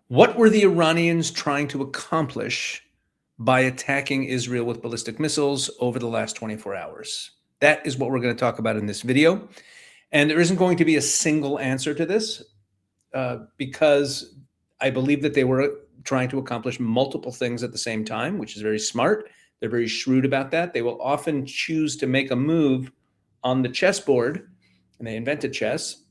What were the Iranians trying to accomplish by attacking Israel with ballistic missiles over the last 24 hours? That is what we're going to talk about in this video. And there isn't going to be a single answer to this because I believe that they were trying to accomplish multiple things at the same time, which is very smart. They're very shrewd about that. They will often choose to make a move on the chessboard, and they invented chess.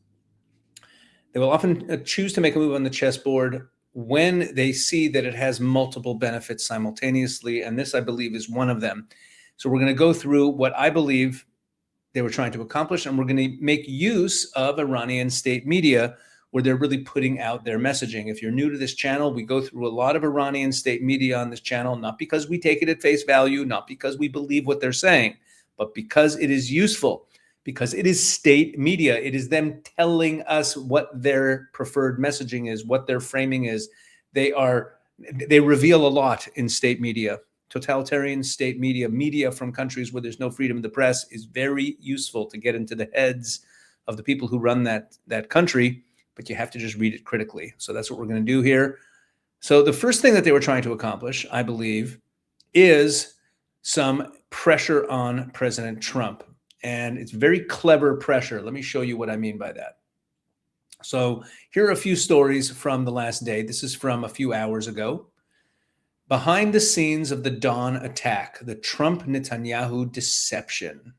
They will often choose to make a move on the chessboard when they see that it has multiple benefits simultaneously. And this, I believe, is one of them. So we're going to go through what I believe they were trying to accomplish, and we're going to make use of Iranian state media where they're really putting out their messaging. If you're new to this channel, we go through a lot of Iranian state media on this channel, not because we take it at face value, not because we believe what they're saying, but because it is useful, because it is state media. It is them telling us what their preferred messaging is, what their framing is. They reveal a lot in state media. Totalitarian state media, media from countries where there's no freedom of the press, is very useful to get into the heads of the people who run that country, but you have to just read it critically. So that's what we're going to do here. So the first thing that they were trying to accomplish, I believe, is some pressure on President Trump. And it's very clever pressure. Let me show you what I mean by that. So here are a few stories from the last day. This is from a few hours ago. Behind the scenes of the Dawn attack, the Trump-Netanyahu deception.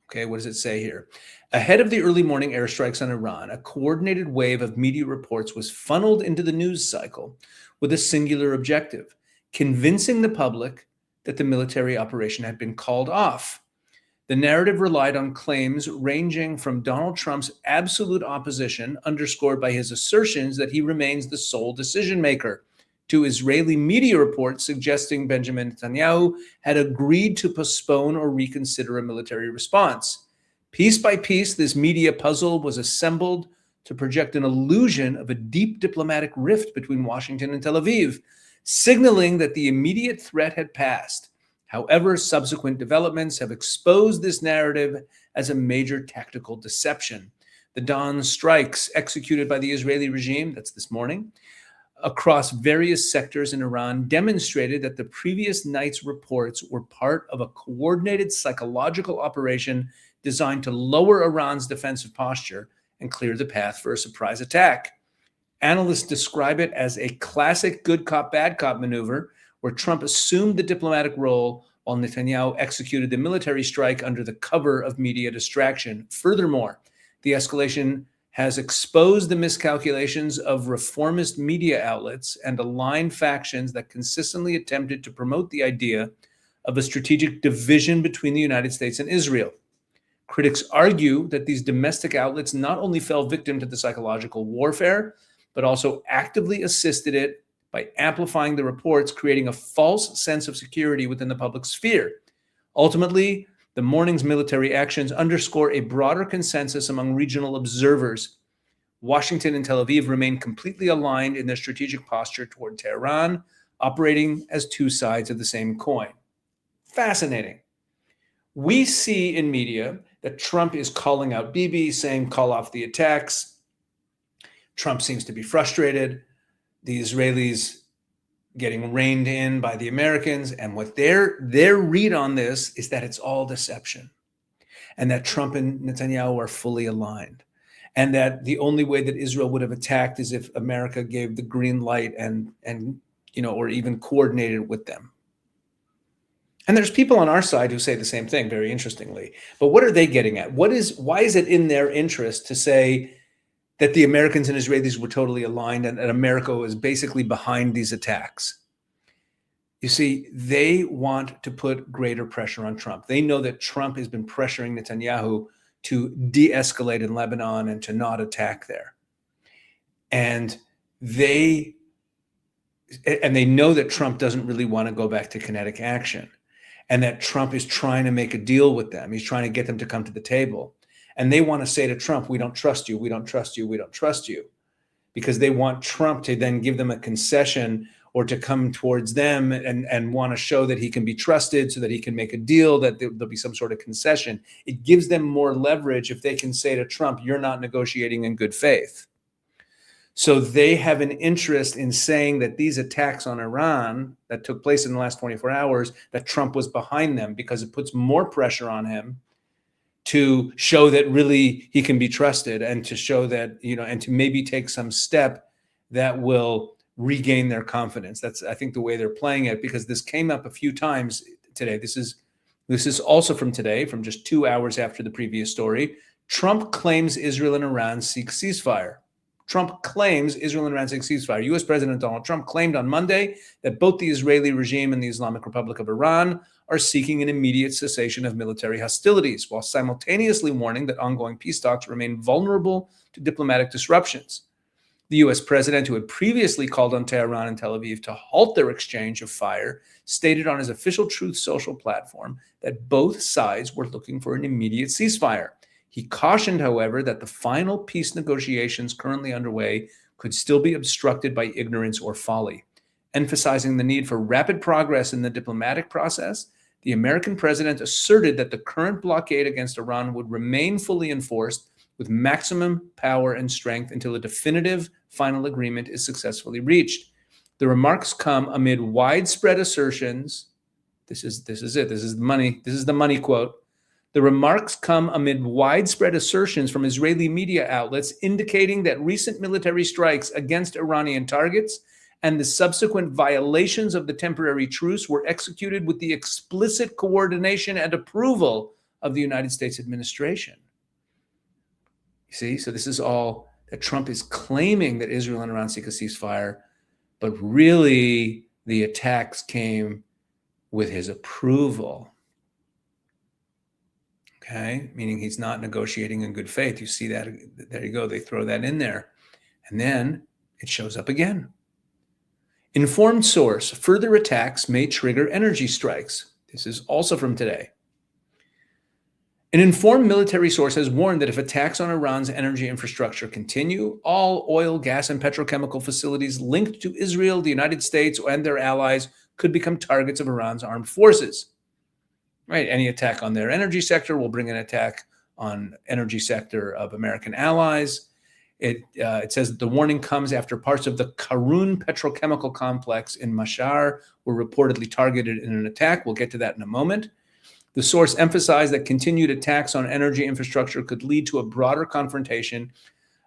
Okay, what does it say here? Ahead of the early morning airstrikes on Iran, a coordinated wave of media reports was funneled into the news cycle with a singular objective: convincing the public that the military operation had been called off. The narrative relied on claims ranging from Donald Trump's absolute opposition, underscored by his assertions that he remains the sole decision maker, to Israeli media reports suggesting Benjamin Netanyahu had agreed to postpone or reconsider a military response. Piece by piece, this media puzzle was assembled to project an illusion of a deep diplomatic rift between Washington and Tel Aviv, signaling that the immediate threat had passed. However, subsequent developments have exposed this narrative as a major tactical deception. The dawn strikes executed by the Israeli regime, that's this morning, across various sectors in Iran demonstrated that the previous night's reports were part of a coordinated psychological operation designed to lower Iran's defensive posture and clear the path for a surprise attack. Analysts describe it as a classic good cop, bad cop maneuver where Trump assumed the diplomatic role while Netanyahu executed the military strike under the cover of media distraction. Furthermore, the escalation has exposed the miscalculations of reformist media outlets and aligned factions that consistently attempted to promote the idea of a strategic division between the United States and Israel. Critics argue that these domestic outlets not only fell victim to the psychological warfare, but also actively assisted it by amplifying the reports, creating a false sense of security within the public sphere. Ultimately, the morning's military actions underscore a broader consensus among regional observers. Washington and Tel Aviv remain completely aligned in their strategic posture toward Tehran, operating as two sides of the same coin. Fascinating. We see in media that Trump is calling out Bibi, saying, call off the attacks. Trump seems to be frustrated. The Israelis getting reined in by the Americans. And what their read on this is that it's all deception and that Trump and Netanyahu are fully aligned. And that the only way that Israel would have attacked is if America gave the green light and or even coordinated with them. And there's people on our side who say the same thing, very interestingly. But what are they getting at? Why is it in their interest to say that the Americans and Israelis were totally aligned and that America was basically behind these attacks? You see, they want to put greater pressure on Trump. They know that Trump has been pressuring Netanyahu to de-escalate in Lebanon and to not attack there. And they know that Trump doesn't really want to go back to kinetic action, and that Trump is trying to make a deal with them. He's trying to get them to come to the table. And they want to say to Trump, we don't trust you, we don't trust you, we don't trust you, because they want Trump to then give them a concession or to come towards them and want to show that he can be trusted so that he can make a deal, that there'll be some sort of concession. It gives them more leverage if they can say to Trump, you're not negotiating in good faith. So they have an interest in saying that these attacks on Iran that took place in the last 24 hours, that Trump was behind them, because it puts more pressure on him to show that really he can be trusted, and to show that, and to maybe take some step that will regain their confidence. That's, I think, the way they're playing it, because this came up a few times today. This is also from today, from just 2 hours after the previous story. Trump claims Israel and Iran seek ceasefire. Trump claims Israel and Iran seek ceasefire. U.S. President Donald Trump claimed on Monday that both the Israeli regime and the Islamic Republic of Iran are seeking an immediate cessation of military hostilities, while simultaneously warning that ongoing peace talks remain vulnerable to diplomatic disruptions. The U.S. president, who had previously called on Tehran and Tel Aviv to halt their exchange of fire, stated on his official Truth Social platform that both sides were looking for an immediate ceasefire. He cautioned, however, that the final peace negotiations currently underway could still be obstructed by ignorance or folly. Emphasizing the need for rapid progress in the diplomatic process, the American president asserted that the current blockade against Iran would remain fully enforced with maximum power and strength until a definitive final agreement is successfully reached. The remarks come amid widespread assertions. This is it. This is the money quote. The remarks come amid widespread assertions from Israeli media outlets indicating that recent military strikes against Iranian targets and the subsequent violations of the temporary truce were executed with the explicit coordination and approval of the United States administration. You see, so this is all that Trump is claiming, that Israel and Iran seek a ceasefire, but really the attacks came with his approval. Okay, meaning he's not negotiating in good faith. You see that, there you go, they throw that in there. And then it shows up again. Informed source, further attacks may trigger energy strikes. This is also from today. An informed military source has warned that if attacks on Iran's energy infrastructure continue, all oil, gas, and petrochemical facilities linked to Israel, the United States, and their allies could become targets of Iran's armed forces. Right? Any attack on their energy sector will bring an attack on energy sector of American allies. It says that the warning comes after parts of the Karun petrochemical complex in Mashhar were reportedly targeted in an attack. We'll get to that in a moment. The source emphasized that continued attacks on energy infrastructure could lead to a broader confrontation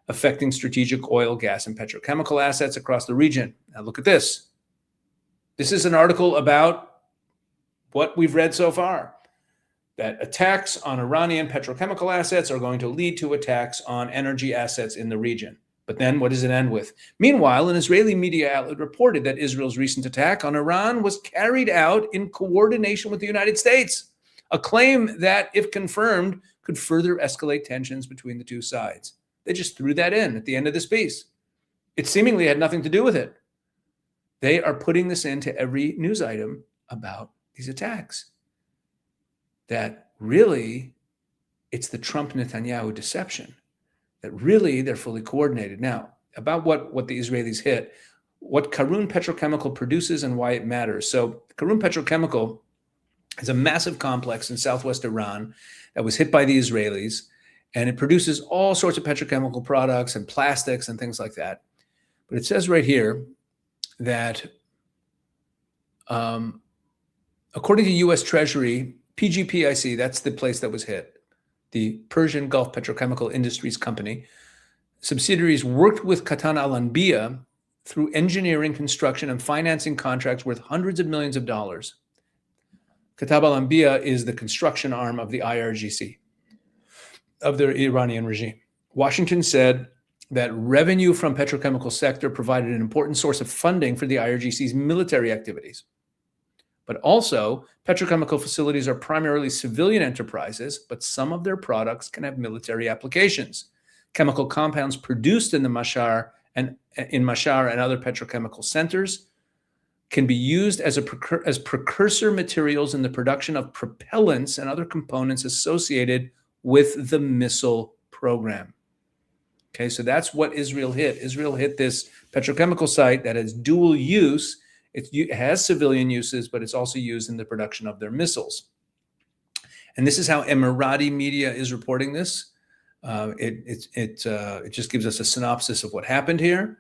affecting strategic oil, gas, and petrochemical assets across the region. Now look at this. This is an article about what we've read so far, that attacks on Iranian petrochemical assets are going to lead to attacks on energy assets in the region. But then what does it end with? Meanwhile, an Israeli media outlet reported that Israel's recent attack on Iran was carried out in coordination with the United States, a claim that, if confirmed, could further escalate tensions between the two sides. They just threw that in at the end of this piece. It seemingly had nothing to do with it. They are putting this into every news item about these attacks. That really, it's the Trump-Netanyahu deception. That really, they're fully coordinated. Now, about what the Israelis hit, what Karun Petrochemical produces and why it matters. So Karun Petrochemical is a massive complex in southwest Iran that was hit by the Israelis, and it produces all sorts of petrochemical products and plastics and things like that. But it says right here that according to U.S. Treasury, PGPIC, that's the place that was hit, the Persian Gulf Petrochemical Industries Company, subsidiaries worked with Katan Al-Anbiya through engineering, construction, and financing contracts worth hundreds of millions of dollars. Katan Al-Anbiya is the construction arm of the IRGC, of the Iranian regime. Washington said that revenue from petrochemical sector provided an important source of funding for the IRGC's military activities. But also, petrochemical facilities are primarily civilian enterprises, but some of their products can have military applications. Chemical compounds produced in the Mashhar and other petrochemical centers can be used as precursor materials in the production of propellants and other components associated with the missile program. Okay, so that's what Israel hit. Israel hit this petrochemical site that has dual use. It has civilian uses, but it's also used in the production of their missiles. And this is how Emirati media is reporting this. It just gives us a synopsis of what happened here.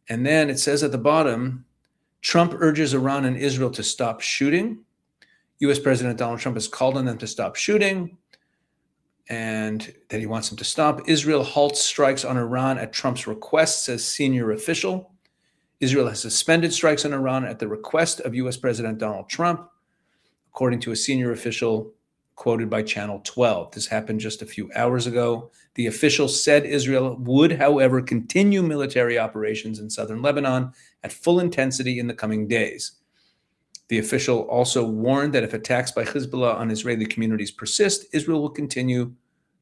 And then it says at the bottom, Trump urges Iran and Israel to stop shooting. U.S. President Donald Trump has called on them to stop shooting and that he wants them to stop. Israel halts strikes on Iran at Trump's request, says senior official. Israel has suspended strikes on Iran at the request of U.S. President Donald Trump, according to a senior official quoted by Channel 12. This happened just a few hours ago. The official said Israel would, however, continue military operations in southern Lebanon at full intensity in the coming days. The official also warned that if attacks by Hezbollah on Israeli communities persist, Israel will continue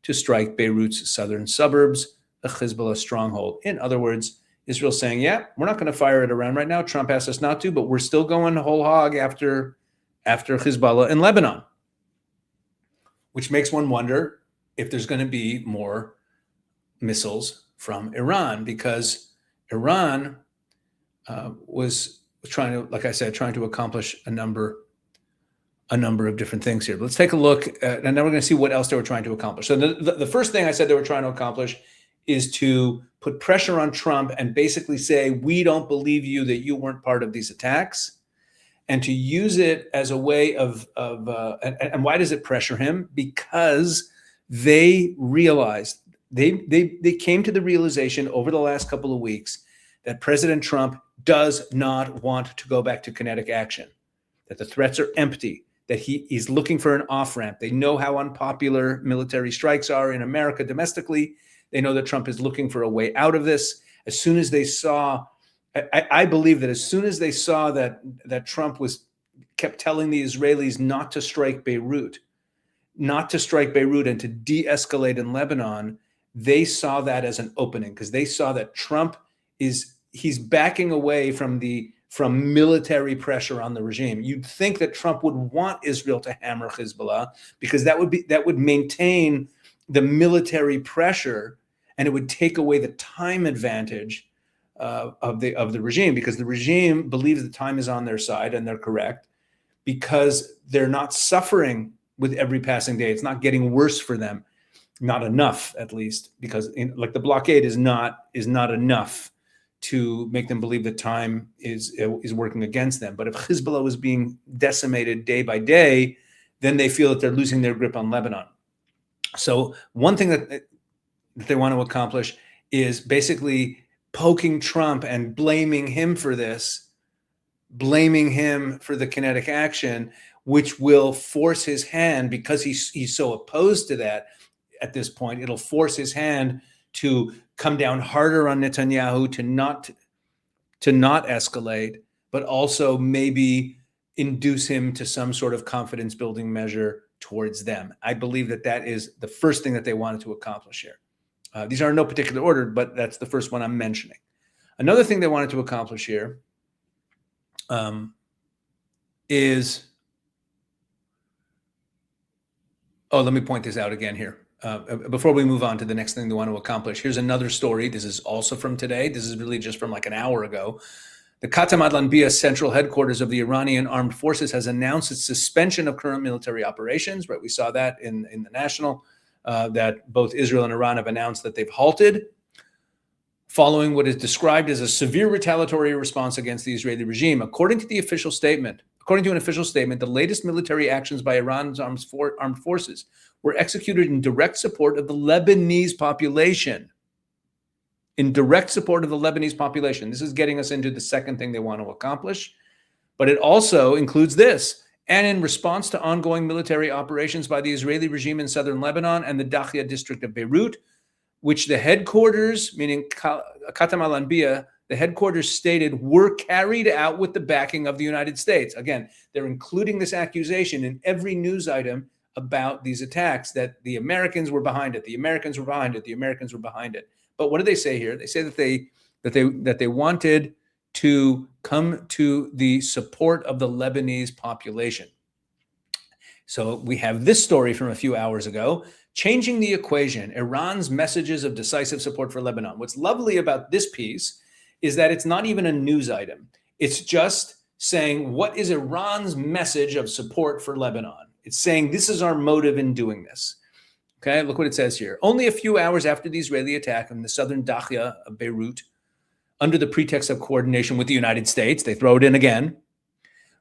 to strike Beirut's southern suburbs, a Hezbollah stronghold. In other words, Israel's saying, yeah, we're not going to fire at Iran right now. Trump asked us not to, but we're still going whole hog after Hezbollah in Lebanon, which makes one wonder if there's going to be more missiles from Iran, because Iran was trying to, like I said, trying to accomplish a number of different things here. But let's take a look at, and then we're going to see what else they were trying to accomplish. So the first thing I said they were trying to accomplish is to put pressure on Trump and basically say, we don't believe you that you weren't part of these attacks, and to use it as a way of and why does it pressure him? Because they realized, they came to the realization over the last couple of weeks that President Trump does not want to go back to kinetic action, that the threats are empty, that he's looking for an off-ramp. They know how unpopular military strikes are in America domestically. They know that Trump is looking for a way out of this. As soon as they saw, I believe that as soon as they saw that Trump kept telling the Israelis not to strike Beirut and to de-escalate in Lebanon, they saw that as an opening, because they saw that Trump he's backing away from military pressure on the regime. You'd think that Trump would want Israel to hammer Hezbollah, because that would maintain the military pressure, and it would take away the time advantage of the regime, because the regime believes the time is on their side, and they're correct, because they're not suffering with every passing day. It's not getting worse for them, not enough at least, because the blockade is not enough to make them believe that time is working against them. But if Hezbollah was being decimated day by day, then they feel that they're losing their grip on Lebanon. So one thing that they want to accomplish is basically poking Trump and blaming him for this, blaming him for the kinetic action, which will force his hand, because he's so opposed to that at this point. It'll force his hand to come down harder on Netanyahu, to not escalate, but also maybe induce him to some sort of confidence building measure towards them. I believe that is the first thing that they wanted to accomplish here. These are in no particular order, but that's the first one I'm mentioning. Another thing they wanted to accomplish here is, let me point this out again here. Before we move on to the next thing they want to accomplish, here's another story. This is also from today. This is really just from like an hour ago. The Khatam al-Anbiya central headquarters of the Iranian armed forces has announced its suspension of current military operations. Right, we saw that in the National, that both Israel and Iran have announced that they've halted, following what is described as a severe retaliatory response against the Israeli regime. According to an official statement, the latest military actions by Iran's armed forces were executed in direct support of the Lebanese population. This is getting us into the second thing they want to accomplish, but it also includes this. And in response to ongoing military operations by the Israeli regime in southern Lebanon and the Dakhia district of Beirut, which the headquarters, meaning Khatam al-Anbiya, the headquarters stated were carried out with the backing of the United States. Again, they're including this accusation in every news item about these attacks, that the Americans were behind it. But what do they say here? They say that they wanted to come to the support of the Lebanese population. So we have this story from a few hours ago, changing the equation, Iran's messages of decisive support for Lebanon. What's lovely about this piece is that it's not even a news item. It's just saying, what is Iran's message of support for Lebanon? It's saying, this is our motive in doing this. Okay, look what it says here. Only a few hours after the Israeli attack on the southern Dakhla of Beirut, under the pretext of coordination with the United States, they throw it in again,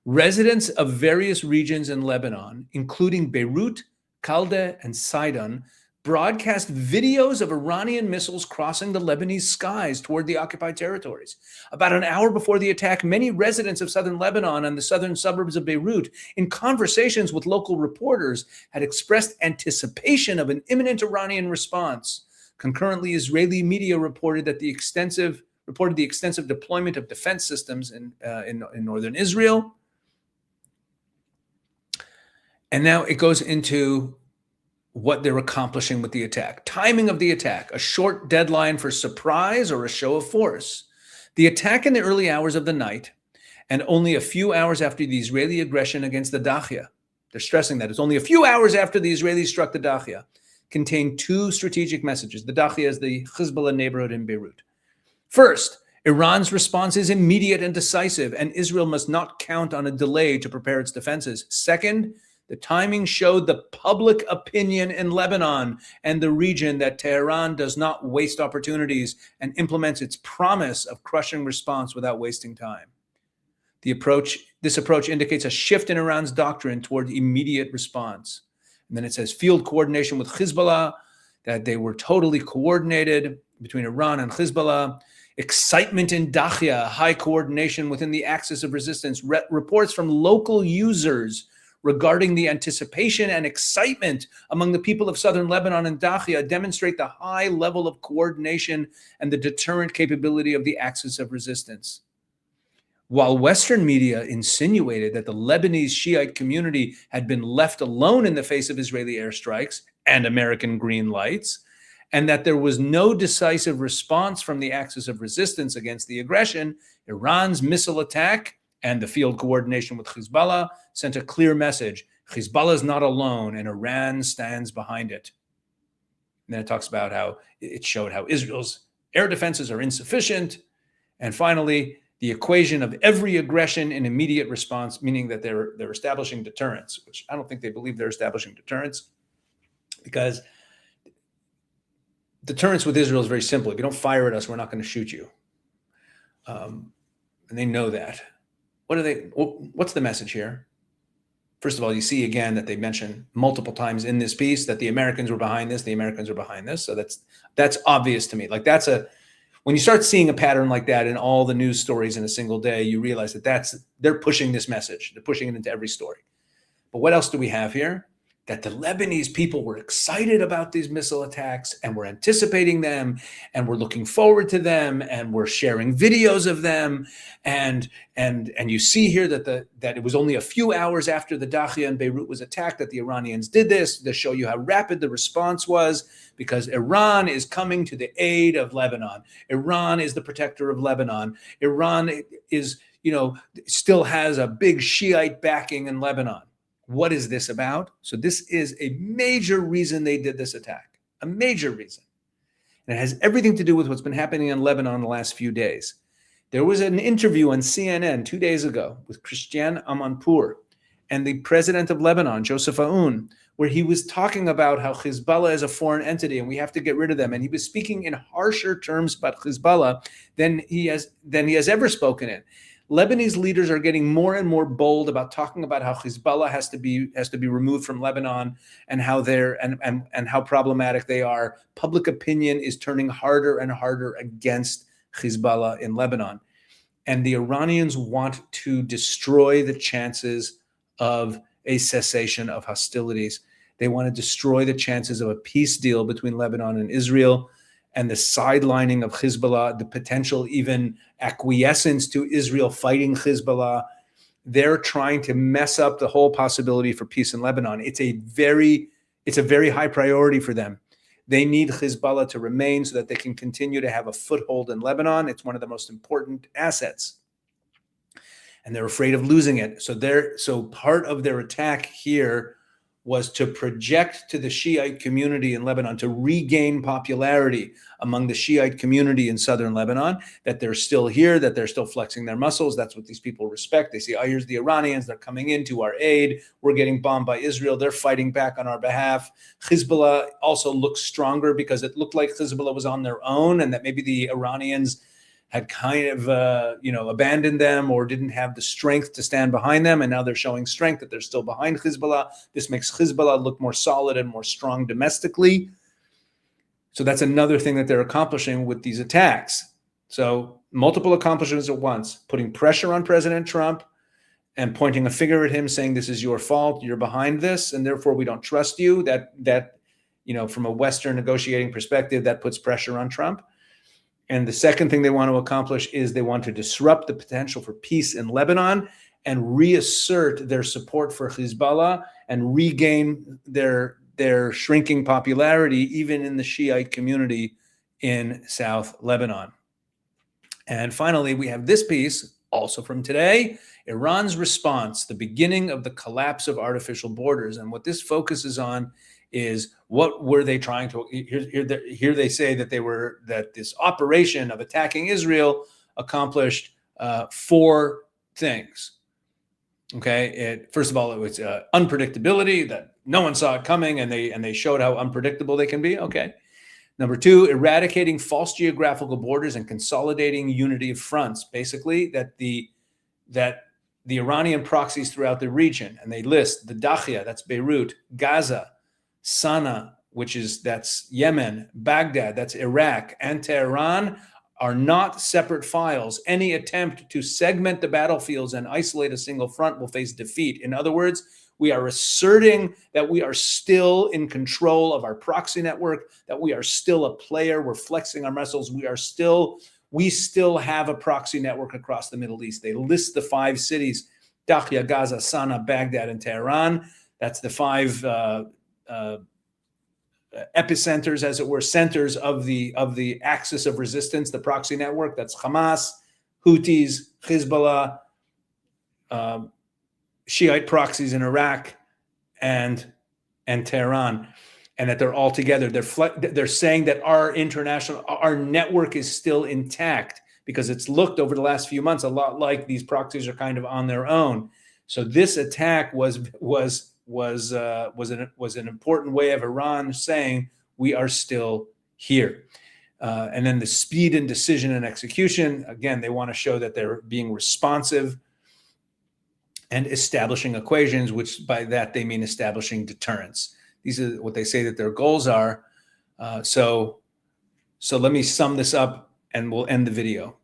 residents of various regions in Lebanon, including Beirut, Kalde, and Sidon, broadcast videos of Iranian missiles crossing the Lebanese skies toward the occupied territories. About an hour before the attack, many residents of southern Lebanon and the southern suburbs of Beirut, in conversations with local reporters, had expressed anticipation of an imminent Iranian response. Concurrently, Israeli media reported the extensive deployment of defense systems in northern Israel. And now it goes into what they're accomplishing with the attack. Timing of the attack, a short deadline for surprise or a show of force. The attack in the early hours of the night, and only a few hours after the Israeli aggression against the Dakhla, they're stressing that it's only a few hours after the Israelis struck the Dakhla, contained two strategic messages. The Dakhla is the Hezbollah neighborhood in Beirut. First, Iran's response is immediate and decisive, and Israel must not count on a delay to prepare its defenses. Second, the timing showed the public opinion in Lebanon and the region that Tehran does not waste opportunities and implements its promise of crushing response without wasting time. This approach indicates a shift in Iran's doctrine toward immediate response. And then it says field coordination with Hezbollah, that they were totally coordinated between Iran and Hezbollah. Excitement in Dakhla, high coordination within the axis of resistance. Reports from local users regarding the anticipation and excitement among the people of southern Lebanon and Dakhla demonstrate the high level of coordination and the deterrent capability of the axis of resistance. While Western media insinuated that the Lebanese Shiite community had been left alone in the face of Israeli airstrikes and American green lights, and that there was no decisive response from the axis of resistance against the aggression, Iran's missile attack and the field coordination with Hezbollah sent a clear message. Hezbollah is not alone, and Iran stands behind it. And then it talks about how it showed how Israel's air defenses are insufficient. And finally, the equation of every aggression in immediate response, meaning that they're establishing deterrence, which I don't think they believe they're establishing deterrence, because deterrence with Israel is very simple. If you don't fire at us, we're not going to shoot you. And they know that. What's the message here? First of all, you see again that they mention multiple times in this piece that the Americans were behind this, the Americans are behind this. So that's obvious to me. Like when you start seeing a pattern like that in all the news stories in a single day, you realize that they're pushing this message. They're pushing it into every story. But what else do we have here? That the Lebanese people were excited about these missile attacks and were anticipating them and were looking forward to them and were sharing videos of them. And you see here that it was only a few hours after the Dakhla and Beirut was attacked that the Iranians did this to show you how rapid the response was, because Iran is coming to the aid of Lebanon. Iran is the protector of Lebanon. Iran is, still has a big Shiite backing in Lebanon. What is this about? So this is a major reason they did this attack, a major reason. And it has everything to do with what's been happening in Lebanon the last few days. There was an interview on CNN 2 days ago with Christian Amanpour and the president of Lebanon, Joseph Aoun, where he was talking about how Hezbollah is a foreign entity and we have to get rid of them. And he was speaking in harsher terms about Hezbollah than he has ever spoken in. Lebanese leaders are getting more and more bold about talking about how Hezbollah has to be removed from Lebanon and how and how problematic they are. Public opinion is turning harder and harder against Hezbollah in Lebanon. And the Iranians want to destroy the chances of a cessation of hostilities. They want to destroy the chances of a peace deal between Lebanon and Israel, and the sidelining of Hezbollah, the potential even acquiescence to Israel fighting Hezbollah. They're trying to mess up the whole possibility for peace in Lebanon. It's a very high priority for them. They need Hezbollah to remain so that they can continue to have a foothold in Lebanon. It's one of the most important assets. And they're afraid of losing it. So part of their attack here was to project to the Shiite community in Lebanon, to regain popularity among the Shiite community in southern Lebanon, that they're still here, that they're still flexing their muscles. That's what these people respect. They see, oh, here's the Iranians, they're coming into our aid. We're getting bombed by Israel. They're fighting back on our behalf. Hezbollah also looks stronger because it looked like Hezbollah was on their own and that maybe the Iranians had kind of, abandoned them or didn't have the strength to stand behind them. And now they're showing strength, that they're still behind Hezbollah. This makes Hezbollah look more solid and more strong domestically. So that's another thing that they're accomplishing with these attacks. So multiple accomplishments at once, putting pressure on President Trump and pointing a finger at him saying, this is your fault, you're behind this, and therefore we don't trust you. That from a Western negotiating perspective, that puts pressure on Trump. And the second thing they want to accomplish is they want to disrupt the potential for peace in Lebanon and reassert their support for Hezbollah and regain their shrinking popularity, even in the Shiite community in South Lebanon. And finally, we have this piece, also from today, Iran's response, the beginning of the collapse of artificial borders. And what this focuses on is, what were they trying to, here they say that this operation of attacking Israel accomplished 4 things. Okay, first of all, it was unpredictability, that no one saw it coming, and they showed how unpredictable they can be. Okay. Number 2, eradicating false geographical borders and consolidating unity of fronts. Basically, that the Iranian proxies throughout the region, and they list the Dakhia, that's Beirut, Gaza, Sana'a, that's Yemen, Baghdad, that's Iraq, and Tehran, are not separate files. Any attempt to segment the battlefields and isolate a single front will face defeat. In other words, we are asserting that we are still in control of our proxy network, that we are still a player. We're flexing our muscles. We still have a proxy network across the Middle East. They list the 5 cities: Dakhia, Gaza, Sana'a, Baghdad, and Tehran. That's the 5 epicenters, as it were, centers of the axis of resistance, the proxy network. That's Hamas, Houthis, Hezbollah, Shiite proxies in Iraq, and Tehran, and that they're all together. They're saying that our network is still intact, because it's looked over the last few months a lot like these proxies are kind of on their own. So this attack was an important way of Iran saying, we are still here. And then the speed and decision and execution, again, they want to show that they're being responsive and establishing equations, which by that they mean establishing deterrence. These are what they say that their goals are. So let me sum this up and we'll end the video.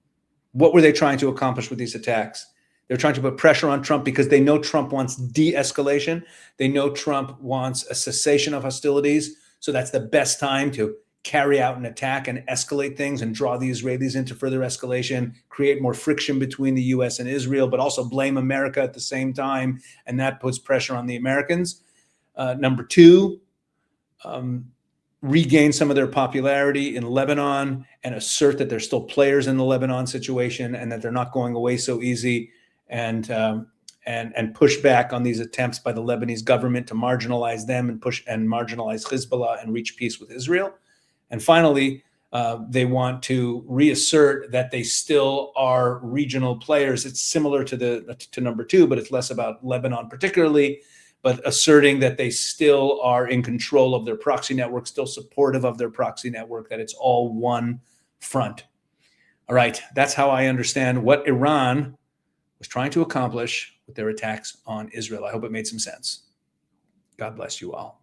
What were they trying to accomplish with these attacks? They're trying to put pressure on Trump because they know Trump wants de-escalation. They know Trump wants a cessation of hostilities. So that's the best time to carry out an attack and escalate things and draw the Israelis into further escalation, create more friction between the US and Israel, but also blame America at the same time. And that puts pressure on the Americans. Number 2, regain some of their popularity in Lebanon and assert that they're still players in the Lebanon situation and that they're not going away so easy, and push back on these attempts by the Lebanese government to marginalize them and marginalize Hezbollah and reach peace with Israel. And finally, they want to reassert that they still are regional players. It's similar to number 2, but it's less about Lebanon particularly, but asserting that they still are in control of their proxy network, still supportive of their proxy network, that it's all one front. All right, that's how I understand what Iran was trying to accomplish with their attacks on Israel. I hope it made some sense. God bless you all.